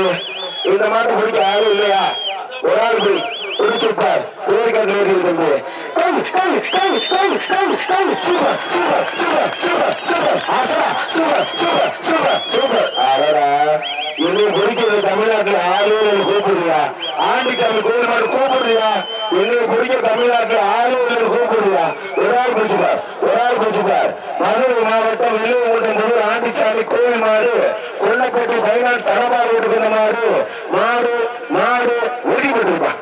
இருக்கு. இந்த மாட்டை பிடிக்க யாரும் இல்லையா? ஒரு ஆள் போய் பிடிச்சிருப்பார். பேருக்காக இருக்கு. இன்னும் பிடிக்கிறது தமிழ்நாட்டுல ஆளுநர் கூப்பிடுறியா? ஆண்டிச்சாமி கோயில் மாடு கூப்பிடுறியா? இன்னும் பிடிக்க தமிழ்நாட்டுல ஆளுநர் கூப்பிடுறியா? ஒரு ஆள் பிடிச்சுப்பார், ஒரு ஆள் பிடிச்சுப்பார். மதுரை மாவட்டம் வெள்ளியங்குட்டம் ஆண்டிச்சாமி கோயில் மாடு கொல்லப்பட்டி பதினாட்டு தரபாடு எடுக்கிற மாடு மாடு மாடு உறுதிப்பட்டிருப்பான்.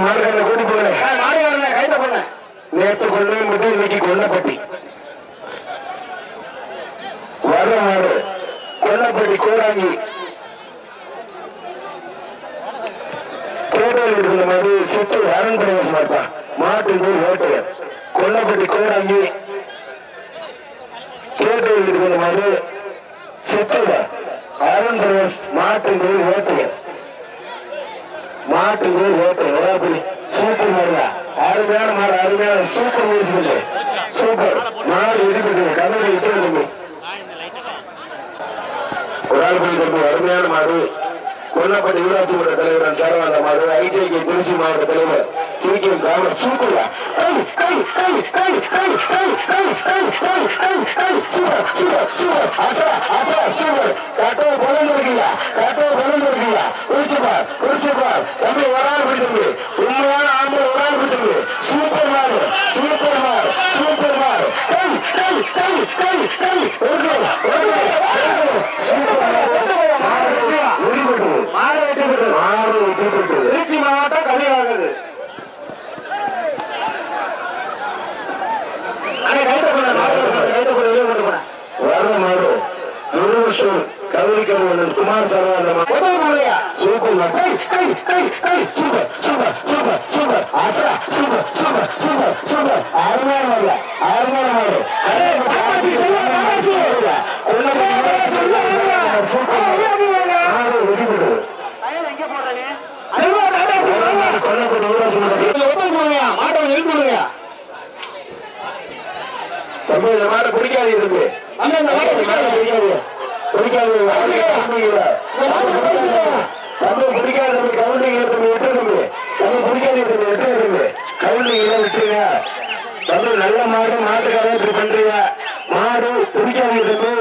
மாடுகாரனை கூட்டி போங்க. மாடுகாரனை கைத பண்ண நேற்று கொண்டு மட்டும் இன்னைக்கு கொல்லப்பட்டி வர்ற மாடு கொல்லப்பட்டி கோடாங்கி கோட்டையில் இருக்கிற மாதிரி சுற்று அரண் பிரவேசம் மாட்டா மாட்டு ஓட்டையர் கொல்லப்பட்டி கோடாங்கி கோட்டையில் இருக்கிற மாதிரி சுற்றுல அரண் பிரவேஷ் மாட்டு ஓட்டையர் மாட்டு ஓட்டையர் சூப்பர் மாடுதா அருமையான மாடு அருமையான சூப்பர் முடிச்சு சூப்பர் மாடு எதிர்ப்பு கண்ணை விட்டு ஒரு ஆள் போய் அருமையான மாடு கொல்லப்பட்டி ஊராட்சி மன்ற தலைவர் சரவாத மாடு ஐடிஐ திருச்சி மாவட்ட தலைவர் சிக்கிம் கிராம சூப்பரா கட்டோ பலன் இருக்குயா கட்டோ பலன் இருக்குயா குறிச்சுப்பார் குறிச்சுப்பார் தம்பி ஒரு ஆள் பிடித்தது உண்மையான ஆம்பளை ஒரு ஆள் பிடித்தது சூப்பர் மாடு சூப்பர் மாடு சூப்பர் மாடு திருச்சி மாவட்டம் கலியாகுது. குமார் சரவாத super super super super super ஆசா சூப்பர் சூப்பர் சூப்பர் சூப்பர் அருமையான மாடு அருமையான மாடு தம்பி இந்த மாட்டை பிடிக்காது இருக்கு பிடிக்காது தம்பி பிடிக்காது தம்பி கவுண்டிங் தம்பி விட்டு தம்பி தம்பி பிடிக்காது தம்பி விட்டு தம்பி கவுண்டிங் விட்டுருங்க தம்பி நல்ல மாடு மாட்டுக்காக இப்படி பண்றீங்க மாடு பிடிக்காது தம்பி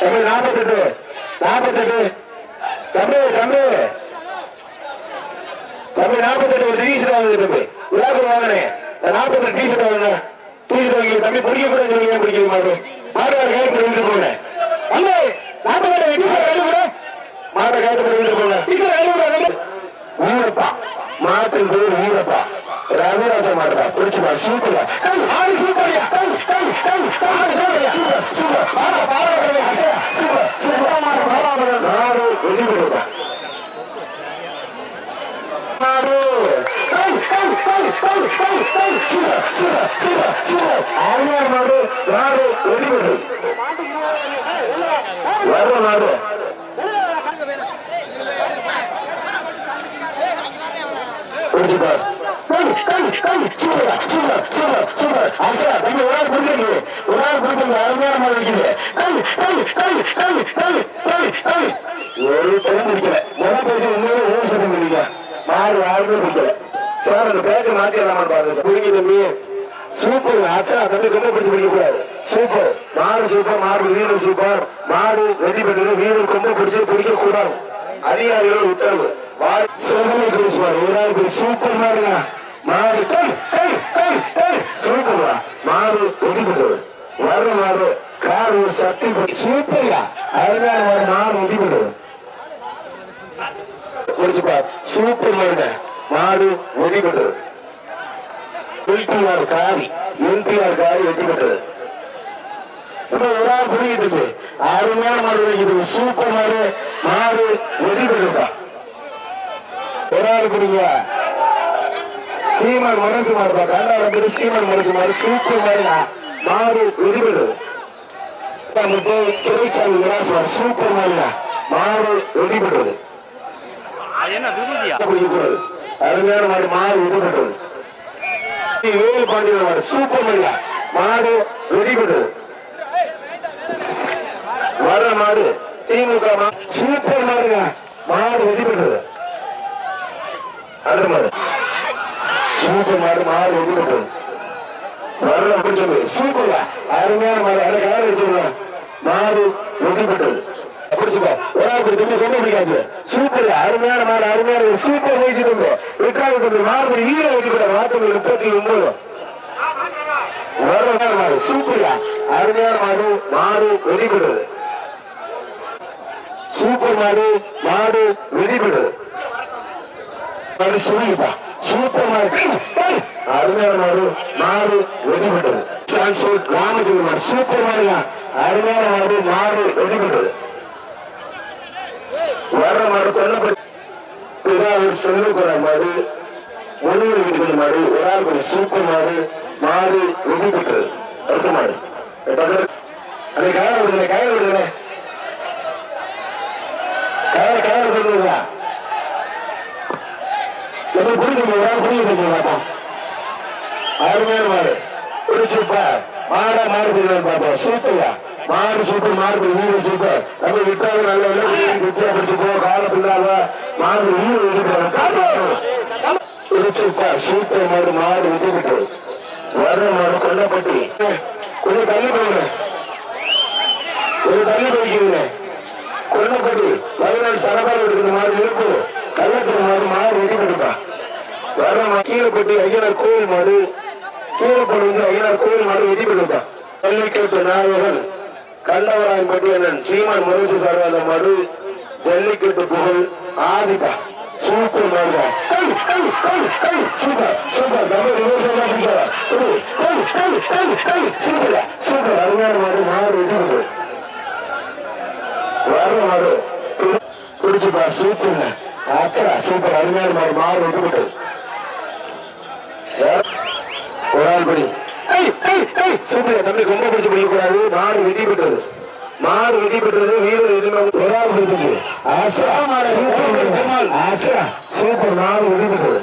தம்பி 48 48 தம்பி தம்பி தம்பி 48 ஒரு டீஷர்ட் வாங்குது தம்பி விழாக்கு வாங்கினேன் 48 டீஷர்ட் வாங்கினேன் டீஷர்ட் வாங்கி தம்பி பிடிக்க கூட சொல்லி ஏன் பிடிக்க மாடு மாடு கைத்து எழுந்து போனேன் அண்ணே 48 டீஷர்ட் எழுதுற மாட்டை கைத்து எழுந்து போனேன் டீஷர்ட் எழுதுற ஊரப்பா மாட்டின் பேர் ஊரப்பா ரவிராஜா மாட்டா பிடிச்சு மாடு சூப்பரா ஆடு சூப்பரியா சூப்பர் சூப்பர் சூப்பர் மாடு வெளிப்படுறா ஒரு டைம் பிடிக்கல முதல் பேச்சு உண்மையிலே ஊசம் பிடிக்கல மாறு யாருமே பிடிக்கல சார் அந்த பேச்ச மாத்திடலாமா பாருங்க பிடிக்க தம்பி சூப்பர் ஆச்சா தம்பி கொண்டு பிடிச்சு பிடிக்க கூடாது சூப்பர் மாடு சூப்பர் மாடு வீரர் சூப்பர் மாடு வெற்றி பெற்றது வீரர் கொண்டு பிடிச்சு பிடிக்க கூடாது அதிகாரிகள் உத்தரவு சோதனை குறிச்சுவார் ஒரு ஆள் பேர் சூப்பர் மாடுங்க மாடு சூப்பர் மாடு வெற்றி பெற்றது வர்ற மாடு கார் ஒரு சக்தி சூப்பர்யா அருமையான மாடு வெற்றி பெற்றது குறிச்சுப்பார் சூப்பர் மாடுங்க மாடு வெற்றி பெற்றது எல்டிஆர் காரி வெற்றி பெற்றது ஒரு ஆள் புரியுது அருமையான மாடு வைக்குது சூப்பர் மாடு மாடு வெற்றி பெற்றதா ஒரு ஆள் புரியுங்க சீமன் மனசு மாடுப்பா கண்டாவது சீமன் மனசு மாடு சூப்பர் மாடுங்க மாடு வெற்றி பெற்றது துறைச்சாமி விராசு மாடு சூப்பர் மாடுங்க மாடு வெற்றி பெற்றது அருமையான மாடு மாடு வெற்றி பெற்றது வேலு பாண்டியன் மாடு சூப்பர் மாடியா மாடு வெற்றி பெற்றது மாடு திமுக சூப்பர் மாடுங்க. மாடு வெற்றி பெற்றது. அடுத்த மாடு சூப்பர் மாடு. மாடு வெற்றி பெற்றது. வரல பிடிச்சது. சூப்பர் அருமையான மாடு. அதை கலர் எடுத்துக்கலாம். மாடு வெற்றி பெற்றது. பிடிச்சுக்கோ. ஒரு ஆள் பிடிச்சு ரொம்ப பிடிக்காது. சூப்பர் அருமையான மாடு. அருமையான ஒரு சூப்பர் வயசு வெற்றி மாடு வீர வெற்றி பெற்ற 39 மாடு. சூப்பர் அருமையான மாடு. மாடு வெற்றி பெற்றது. சூப்பர் மாடு. மாடு வெற்றி பெற்றது. சொல்லிப்பா. சூப்பர் மாடு. அருமையான மாடு. மாடு வெற்றி பெற்றது. டிரான்ஸ்போர்ட் ராமச்சந்திர மாடு. சூப்பர் மாடுங்க. அருமையான மாடு. மாடு வெற்றி பெற்றது. வர்ற மாடு கொல்லப்பட்டு செல்வக்குற மாடு. ஒளியூர் வீட்டு மாடு. ஒரு ஆள் கொஞ்சம் சூப்பர் மாடு. மாடு வெற்றி பெற்றது. அடுத்த மாடு அதை கலர விடுங்க. கலர விடுங்க. கலர கலர சொல்லுங்களா எப்படி புரியுது? ஒரு ஆள் புரியுது. அருமையான மாடு. பிடிச்சுப்பா. மாடா மாடு பார்ப்போம். சூப்பர்யா மாடு. சூப்பர் மாடு. வீடு சூப்பர். நம்ம விட்டாலும் நல்ல வித்தியா பிடிச்சுப்போ. கால பின்னால மாடு வீடு பிடிச்சுப்பா. சூப்பர் மாடு. மாடு வெற்றி பெற்றது. வர்ற மாடு கொல்லப்பட்டி. கொஞ்சம் தள்ளி போங்க. கொஞ்சம் தள்ளி போய்க்கிறீங்க. கொல்லப்பட்டி 14 தலபாடு எடுக்கிற மாடு இருக்கு. கள்ளத்துக்கு மாடு. மாடு வெற்றி பெற்றுப்பா. வர்ற மாடு கீழப்பட்டி ஐயனார் கோயில் மாடு. கீழப்பட்டி ஐயனார் கோயில் மாடு வெற்றி பெற்றுப்பா. ஜல்லிக்கட்டு நாயகன் கண்டவராயன்பட்டி அண்ணன் சீமான் முரசு சர்வாத மாடு. ஜல்லிக்கட்டு புகழ் ஆதிப்பா. சூப்பர் மாடுவா. Super super. சூப்பர் சூப்பர் அருமையான மாடு. மாடு வெற்றி வர்ற மாடு பிடிச்சுப்பா. சூப்பர் ஆச்சா. சூப்பர் அருமையான மாடு. மாடு வெற்றி பெற்றது. ஒரு ஆள் படி. சூப்பர் தம்பி ரொம்ப பிடிச்சு பிடிக்கக்கூடாது. மாடு வெற்றி பெற்றது. மாடு வெற்றி பெற்றது. வீரர் எதிர்ப்பு ஒரு ஆள் பிடிச்சது. ஆச்சா. சூப்பர் மாடு வெற்றி பெற்றது.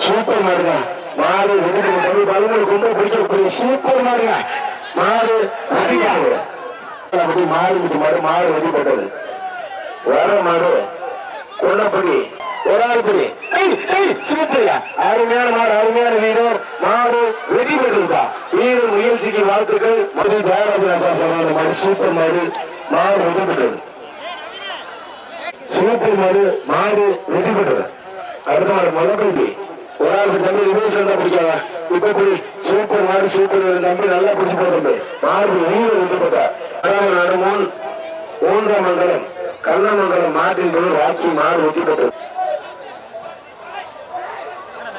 சூப்பர் மாடுங்க. மாடு வெற்றி பெற்றது. 13 ரொம்ப பிடிக்கக்கூடிய சூப்பர் மாடுங்க. மாடு மாடு மாடு. மாடு வெற்றி பெற்றது. வர மாடு கொல்லப்படி. ஒரு ஆள் படி. சூப்பர்யா அருமையான மாடு. அருமையான வீரர். மாடு வெற்றி பெற்றிருக்கா. வீரர் முயற்சிக்கு வாழ்த்துக்கள். மதுரை தயாராஜன் சமாத மாடு. சூப்பர் மாடு. மாடு வெற்றி பெற்றது. சூப்பர் மாடு. மாடு வெற்றி பெற்றது. அடுத்த மாடு மொழப்பட்டி. ஒரு ஆளுக்கு தம்பி ரிவர்ஸ் பிடிக்காதா? இப்ப போய் சூப்பர் மாடு. சூப்பர் தம்பி நல்லா பிடிச்சு போட்டு மாடு வீரர் வெற்றி பெற்றார். மூன்றாம் மண்டலம் கண்ணமங்கலம் மாட்டின் போது ராட்சி மாடு வெற்றி பெற்றது.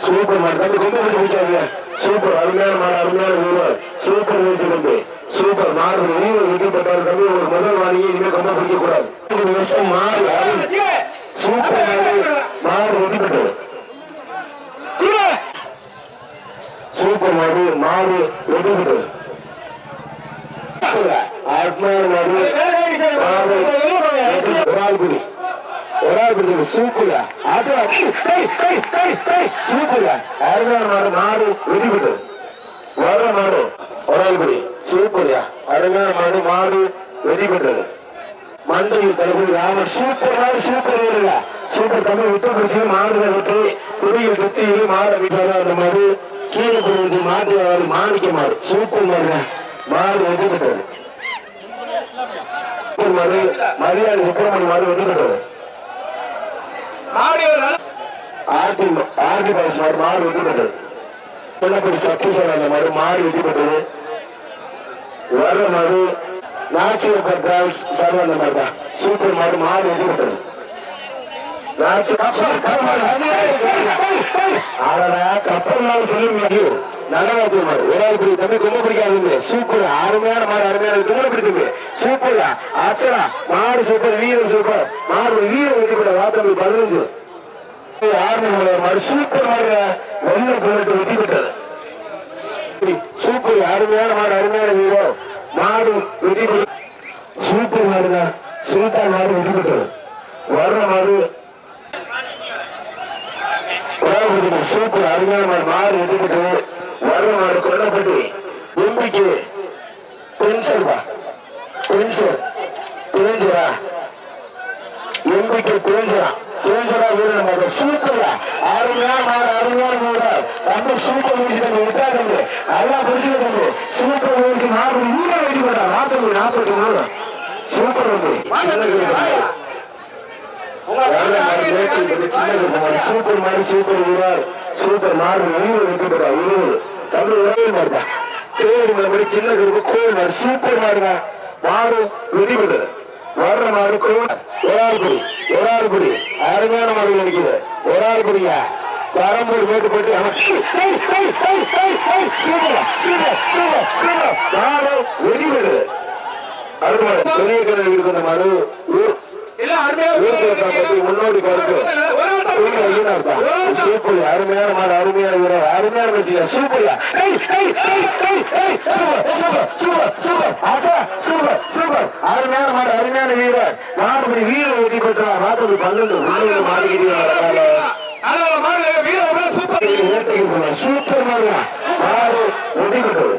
சூப்பர் மாடு தம்பி ரொம்ப பிடிக்காது. சூப்பர் அருமையான மாடு. அருமையான வீரர். சூப்பர் வீழ்ச்சி தம்பி. சூப்பர் மாடு வீரர் வெற்றி பெற்றார். தம்பி ஒரு முதல் வாங்கி இனிமேல் ரொம்ப பிடிக்க கூடாது. மாடு சூப்பர் மாடு. மாடு வெற்றி பெற்றது. சூப்பர் மாடு. மாடு வெற்றி பெற்றது. சூப்பர் மாடு வெற்றி பெற்றது. வர மாடு ஒரால்குடி. சூப்பர்யா அருமையான மாடு. மாடு வெற்றி பெற்றது. மண்டையில் தளபதி ராமர். சூப்பர் மாடு. சூப்பர் வீரர்களா. சூப்பர் தமிழ் விட்டு பிடிச்சி மாடுகள் விட்டு குடியில் சுத்தியில் மாடு வீசாத அந்த மாடு. கீழே பிடிச்சி மாட்டு மாணிக்க மாடு. சூப்பர் மாடு. மாடு வெற்றி பெற்றது. மாடு மரியாதை சுப்பிரமணிய மாடு வெற்றி பெற்றது. ஆர்டி பாய்ஸ் மாடு. மாடு வெற்றி பெற்றது. கொல்லப்படி சக்திசாலி அந்த மாடு. மாடு வெற்றி பெற்றது. வர்ற மாடு நாச்சியப்பர் டிராவல்ஸ் சர்வந்த மாடு தான். சூப்பர் மாடு. மாடு வெற்றி பெற்றது. கப்பல் நாள் சொல்லி நடராஜ மாடு. ஏதாவது தம்பி ரொம்ப பிடிக்காது. சூப்பர் அருமையான மாடு. அருமையான துணை பிடித்தது. சூப்பர் அச்சரா மாடு. சூப்பர் வீரர். சூப்பர் மாடு. வீரர் வெற்றி பெற்ற 15 மாடு. சூப்பர் மாடு. வெள்ள புல்லட்டு வெற்றி பெற்றது. சூப்பர் அருமையான மாடு. அருமையான வீரர். மாடு வெற்றி பெற்றது. சூப்பர் மாடுங்க. சுல்தான் மாடு வெற்றி பெற்றது. வர்ற மாடு சூப்பர் அருமையான மாடு. மாடு வெற்றி பெற்றது. வர்ற மாடு கொல்லப்பட்டு எம்பிக்கு பென்சல்பா. துவஞ்சரா எம்பிக்கு துவஞ்சரா வீடு நம்ம சூப்பரா அருமையான நம்ம சூப்பர் முடிச்சு விட்டாங்க அதெல்லாம் பிடிச்சிருக்காங்க சூப்பர் முடிச்சு 40 வெட்டி போட்டா 40 சூப்பர் வந்து சூப்பர் மாதிரி சூப்பர் வீரர் சூப்பர் மாடு வெட்டி போட்டா 20 தமிழ் ஒரே மாதிரிதான் தேடி மாதிரி சின்ன கருப்பு கோயில் மாடு சூப்பர் மாடுங்க மாடு வெட்டி போட்டது வர்ற மாடு ஒரு ஆள் குடி அருமையான மாடு நினைக்குது ஒரு ஆள் குடிங்க பரம்பூர் மேட்டு போட்டு வெடிவிடு பெரிய கடல் இருக்கிற மாடு முன்னோடி கருத்து சூப்பர் அருமையான மாடு அருமையான வீரர் அருமையான வச்சுக்க சூப்பர்யா சூப்பர் அருமையான மாடு அருமையான வீரர் மாடுபடி வீரர் வெட்டி பெற்றார் 12 மாடுகிறீங்க சூப்பர் மாடு வெடிவிட்டது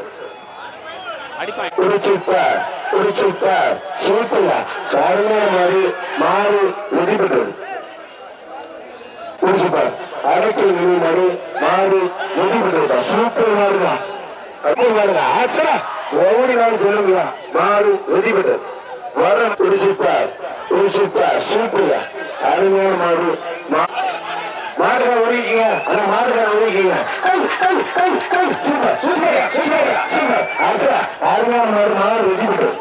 ஒரு சூப்பர் சூப்பர்யா அருமையான மாடு மாடு வெடிவிட்டது ஒரு சூப்பர் அரைக்கல் மாடு மாடு வெடிவிட்டது சூப்பர் மாடுதான் ஓடி நாள் சொல்லுங்க மாடு வெடிவிட்டது வர ஒரு சூப்பர் சூப்பர்யா அருமையான மாடு மாடுகளை ஒழிக்கீங்க அந்த மாடுகளை ஒழிக்கீங்க அருமையான மாடு மாடு வெடிவிட்டது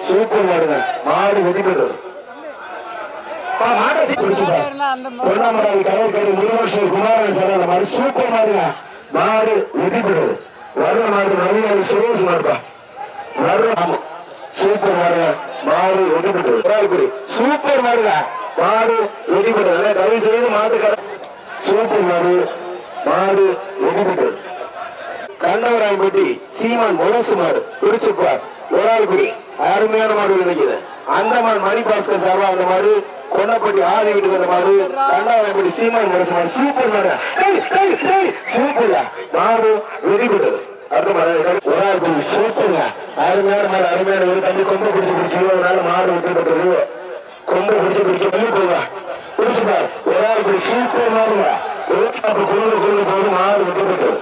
சூப்பர் மாடுங்க மாடு வெடிவிட்டது பொன்னாமராவி கடற்கரை முருகேஸ்வர் குமாரன் சார் அந்த மாதிரி சூப்பர் மாடுங்க மாடு வெடிவிட்டது வர்ற மாடு நவீன சுரேஷ் மாடுப்பா வர்ற சூப்பர் மாடுங்க மாடு வெடிவிட்டது சூப்பர் மாடுங்க மாடு வெடிவிட்டது தயவு செய்து மாட்டுக்கார சூப்பர் மாடு வெடிவிட்டது கண்டவராயம்பட்டி சீமான் முரசு மாடு பிடிச்சுப்பார் ஒரு ஆள் குடி அருமையான மாடு நினைக்குது அந்தமான் மணிபாஸ்கர் சார்பா அந்த மாடு கொன்னப்பட்டி ஆதி வீட்டுக்கு வந்த மாடு கண்டவராயம்பட்டி சீமான் முரசு மாடு சூப்பர் மாடு சூப்பர்யா மாடு வெடிவிட்டது ஒரு ஆள் குடி சூப்பர்ங்க அருமையான மாடு அருமையான ஒரு தம்பி கொம்பை பிடிச்சு அதனால மாடு வெட்டப்பட்டது கொம்பை பிடிச்சு போவா பிடிச்சுப்பார் ஒரு ஆள் குடி சூப்பர் மாடுங்க கொண்டு மாடு வெட்டப்பட்டது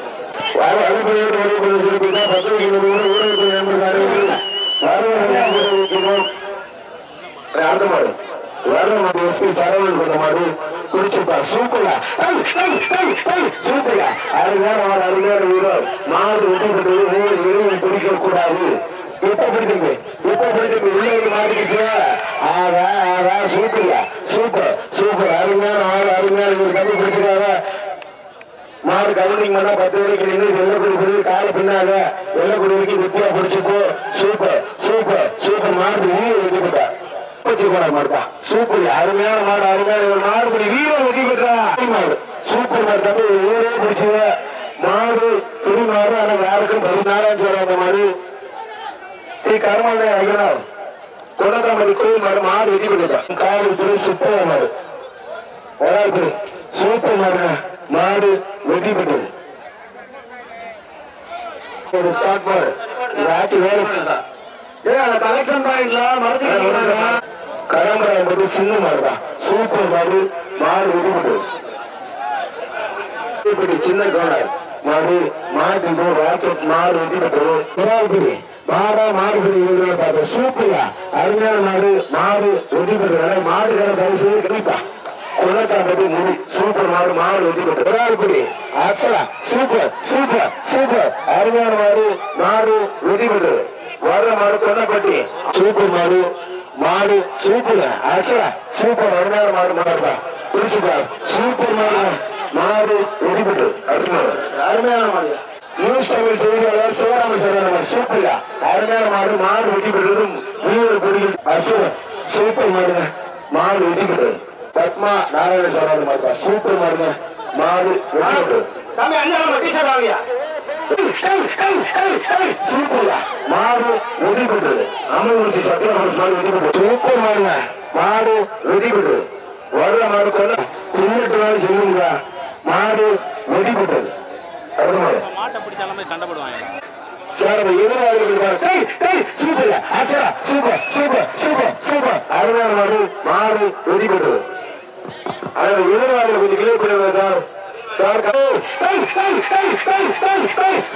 சரவணன் மாடு குடிச்சுப்பா சூப்பரா சூப்பரா அருமையான வீரர் மாடு வெட்டப்பட்டது பிடிக்க கூடாது எப்ப பிடிச்சிருக்கு உள்ள மாட்டிக்கிச்சு சூப்பரா சூப்பர் அருமையான மாடு அருமையான கம்பி பிடிச்சிருக்காங்க மாடு கவுண்டிங் பண்ணா 10 வரைக்கும் நின்று வெள்ளக்குடி காலை பின்னாக வெள்ளக்குடி வரைக்கும் வெட்டியா பிடிச்சுக்கோ சூப்பர் மாடு வீரர் வெட்டி பெற்றா மாடுப்பா சூப்பர் அருமையான மாடு படி வீரர் வெட்டி பெற்றா மாடு சூப்பர் மாடு தம்பி ஊரே பிடிச்சது மாடு பெரிய மாடு ஆனா யாருக்கும் 14 சார் அந்த மாடு கருமாண்டே ஐயனார் கொடக்காமடி கோயில் மாடு வெட்டி பெற்றா காவல்துறை சுப்பையா மாடு ஒரு சூப்பர் மாடுங்க மாடு வெடிவிட்டது ஸ்டார்ட் மாடு கலெக்ஷன் பாயிண்ட்ல கடம்பராயம்பட்டி சின்ன மாடுதான் சூப்பர் மாடு வெடிவிட்டது சின்ன கோணர் மாடு ராக்கெட் மாடு வெடிவிட்டது மாடுபடி பார்த்தோம் சூப்பர்யா அருமையான மாடு வெடிவிட்டது மாடுகளை தயவு செய்து கிடைப்பா கொள்ளத்தாம்பட்டி முடி சூப்பர் மாடு வெடிவிட்டது சூப்பர் அருமையான மாடு வெடிவிட்டது வர்ற மாடு கொல்லப்பட்டி சூப்பர் மாடு சூப்பர் சூப்பர் அருமையான மாடுப்பா பிடிச்சுப்பா சூப்பர் மாடு வெடிவிட்டது அருமையான மாடு நியூஸ் தமிழ் செய்தியாளர் சிவராம சார் சூப்பர்யா அருமையான மாடு வெடிவிட்டதும் சூப்பர் மாடு வெடிவிட்டது பத்மா நாராயண சார் மாடுப்பா சூப்பர் மாடுங்க மாடு சூப்பர்யா மாடு வெடிவிட்டது அமல்வரிச்சி சத்தியராமன் மாடு வெடிவிட்டது சூப்பர் மாடு வெடிவிட்டது வர்ற மாடு கொள்ள பின்னட்டு நாள் சொல்லுங்க மாடு வெடிவிட்டது சார் அந்த எதிர்வாதிகள் சூப்பர் ஆசரா சூப்பர் சூப்பர் சூப்பர் சூப்பர் அருமையான மாடு மாடு வெற்றி பெற்றது. அந்த எதிர்வாதிகள் கொஞ்சம் கிளியர் பண்ணுங்க sir. Sir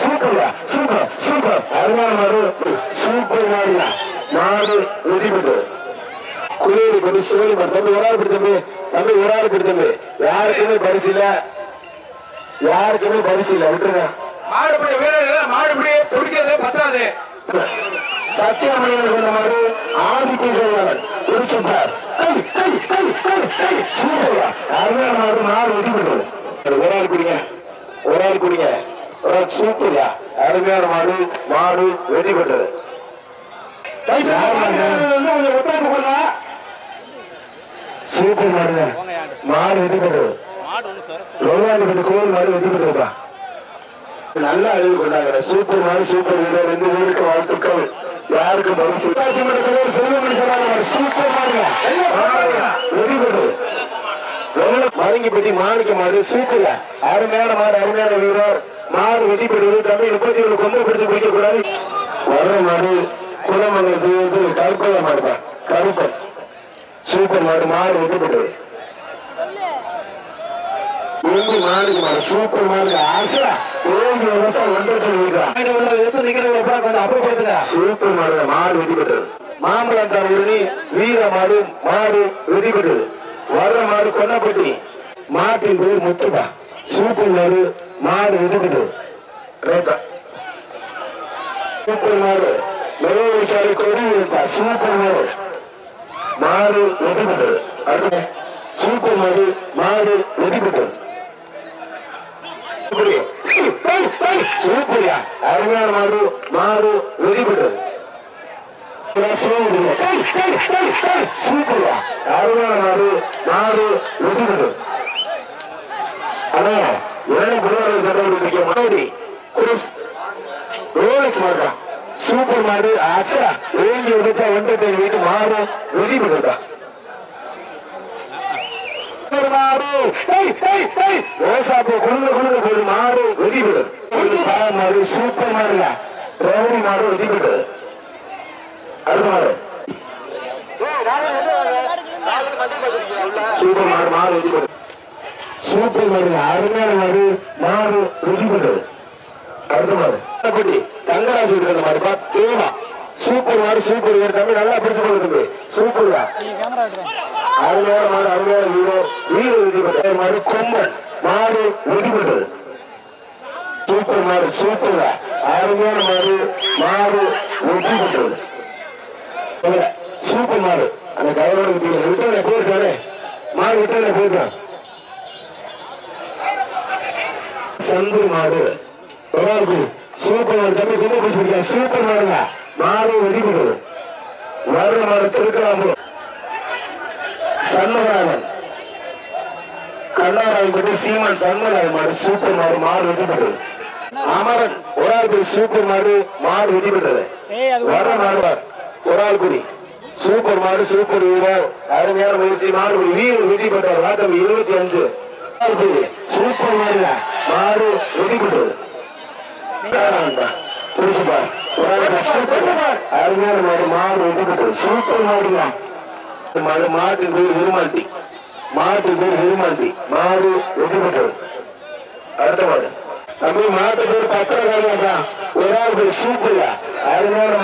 super super super அருமையான மாடு சூப்பர் மாடுயா மாடு வெற்றி பெற்றது. குளிர் பற்றி சோழி தம்பி ஒரு ஆள் பிடித்தம்பி தம்பி ஒரு ஆள் பிடித்தம்பி யாருக்குமே பரிசு இல்ல யாருக்குமே பரிசு இல்ல விட்டுருங்க. மாடுபடி வீரர்கள் மாடுபடி பிடிக்கிறது பத்தாது. சத்தியமணியன் சொன்ன மாதிரி ஆதித்யன் ஒரு சூப்பர் அருமையான மாடு மாடு வெற்றி பெற்றது. ஒரு ஆள் குடிங்க ஒரு ஆள் குடிங்க ஒரு ஆள் சூப்பர்யா அருமையான மாடு மாடு வெற்றி பெற்றது. சூப்பர் மாடுங்க மாடு வெற்றி பெற்றது. கோவில் மாடு வெற்றி பெற்றதுப்பா. நல்ல அழிவு கொண்டாங்க. சூப்பர் மாடு சூப்பர் வீரர் ரெண்டு பேருக்கு வாழ்த்துக்கள். யாருக்கும் செல்வமணி சொன்னாங்க சூப்பர் மாடுங்க வெற்றி பெற்றது. மருங்கிப்பட்டி மாணிக்க மாடு சூப்பர் அருமையான மாடு அருமையான வீரர் மாடு வெற்றி பெற்றது. தமிழ் 37 கொம்பு பிடிச்சு பிடிக்க கூடாது. வர்ற மாடு குலமங்கலத்து கருப்பைய மாடுப்பா கருப்பன் சூப்பர் மாடு மாடு வெற்றி பெற்றது. மாடுக்கு மாடு சூப்பர் மாடு ஆசா சூப்பர் மாடு மாடு வெற்றி பெற்றது. மாம்பழம் தான் உருணி வீர மாடு மாடு வெற்றி பெற்றது. வர்ற மாடு கொன்னப்பட்டி மாட்டின் பேர் முத்துப்பா சூப்பர் மாடு மாடு வெற்றி பெற்றது. சூப்பர் மாடு சாரி கொடி சூப்பர் மாடு மாடு வெற்றி பெற்றது. சூப்பர் மாடு மாடு வெற்றி பெற்றது. சூப்பரியா அருமையான மாடு மாடு வெற்றி பெற்றது. சூப்பரியா அருமையான மாடு மாடு வெற்றி பெற்றது. ஆனா சூப்பர் மாடு ஆச்சா வேண்டி எடுத்தா வந்துட்டு வீட்டு மாடு வெற்றி பெற்றதா. மாடு வெற்றி பெற்றது. மாடு சூப்பர் மாடுங்க ரவுடி மாடு வெற்றி பெற்றது. அடுத்த மாடு சூப்பர் மாடு மாடு வெற்றி பெற்றது. சூப்பர் மாடு அருமையான மாடு மாடு வெற்றி பெற்றது. அடுத்த மாடு தங்கராசு இருக்கிற மாடுப்பா தேவா சூப்பர் மாடு சூப்பர் வீரர் தம்பி நல்லா பிடிச்சு போகுது சூப்பர் அருமையான மாடு அருமையான வீரர் வீரர் வெற்றி பெற்ற மாடு கொம்பன் மாடு வெற்றி பெற்றது. சூப்பர் மாடு சூப்பர் அருமையான மாடு மாடு வெற்றி பெற்றது. சூப்பர் மாடு அந்த கவரோட விட்டு போயிருக்காரு மாடு விட்டு போயிருக்கான். சந்து மாடு சூப்பர் மாடு தம்பி கொண்டு பிடிச்சிருக்கா சூப்பர் மாடுங்க மாடு வெற்றி பெற்றது. வர்ற மாடு திருக்கலாம் சண்முகராமன் கண்ணாராயன்பட்டி சீமான் சண்முகராமன் மாடு சூப்பர் மாடு மாடு வெற்றி பெற்றது. அமரன் ஒரு ஆள் குறி சூப்பர் மாடு மாடு வெற்றி பெற்றது. வர்ற மாடு ஒரு ஆள் குறி சூப்பர் மாடு சூப்பர் வீரர் அருமையான முயற்சி மாடு வீரர் வெற்றி பெற்றார். வாட்டம் 25 சூப்பர் மாடு மாடு வெற்றி பெற்றது. அருமையான மாடு மாடு வெற்றி பெற்றது. சூப்பர் மாடுங்க மாடு மாட்டின் பேர் விருமாண்டி மாட்டின் பேர் விருமாண்டி மாடு வெற்றி பெற்றது. அடுத்த மாடு தம்பி மாட்டு பேர் பத்திரக்காரா ஒரு ஆள் பேர் சூப்பர் அருமையான